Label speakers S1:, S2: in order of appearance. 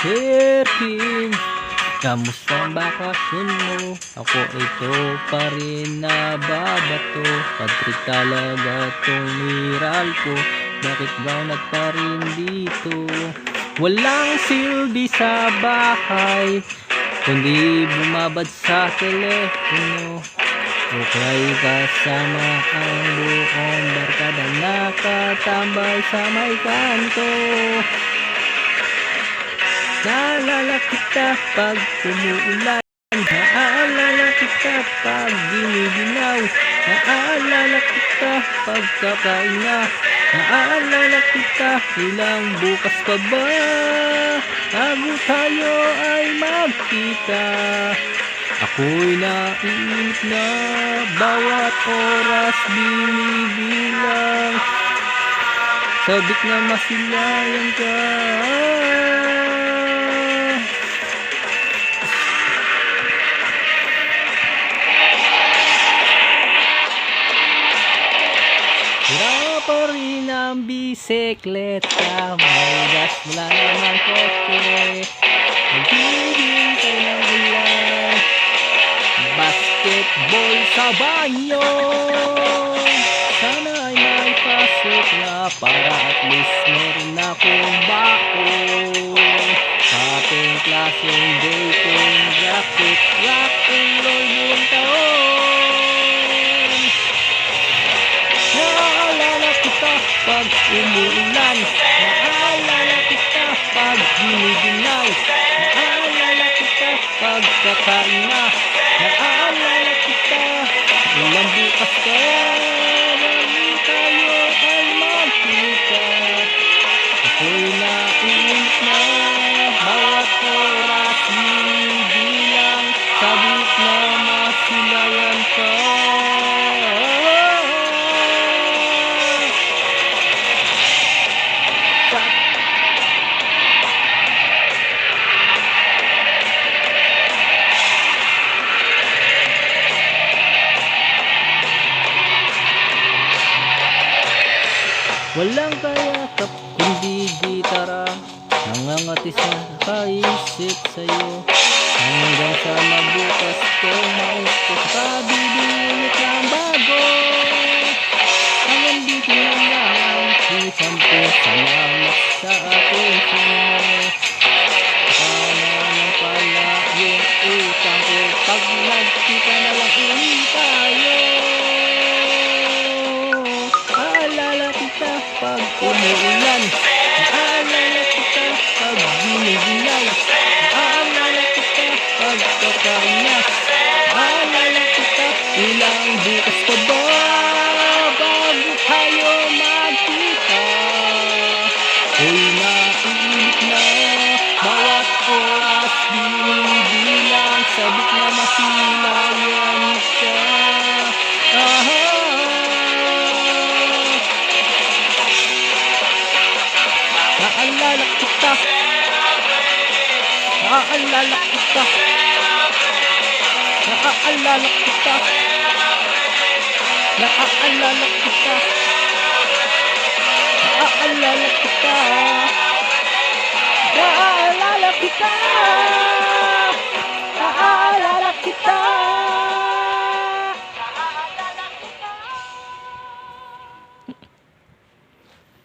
S1: Herkin, kamusta ang bakasyon mo? Ako ito pa rin nababato. Patrick talaga tong miral ko. Bakit ba pa rin dito? Walang silbi sa bahay, kundi bumabad sa telepono. Okay, kasama ang buong barkada, nakatambay sa may kanto. Naalala kita pag umuulan, naalala kita pag giniginaw, naalala kita pag kakaina, naalala kita ilang bukas pa ba bago tayo ay magkita. Ako'y naiinip na bawat oras binibilang, sabik na masilayan ka. Sira pa rin ang bisikleta, may gas wala naman kotse, naghihintay ng ulan, basketball sa banyo. Sana ay may pasok na para at least meron akong baon. Ating klaseng dating jacket, rock and roll buong taon. Naalala kita pag umuulan, naalala kita pag giniginaw, naalala kita pag kakain na, naalala kita ilang bukas ka bago tayo ay magkita. Ako'y naiinip na bawat oras binibilang, sabik na masilayan ka. Walang kayakap kundi gitara, nangangati sa kaisip sa'yo, hanggang sa mabukas kong maupo sa bibilit ng bago. Hanggang dito na lang, isampo salamat sa atensyon mo. Sana nang pala yung utang ko, pag nagkita na lang ulit tayo. Naalala kita pag umuulan, naalala kita pag giniginaw, naalala kita pag kakain na, naalala kita ilang bukas pa ba bago tayo magkita. Ako'y naiinip na bawat oras binibilang, sabik na masilayan ka. Naalala kita, naalala kita, naalala kita, naalala kita, naalala kita, naalala kita, naalala kita.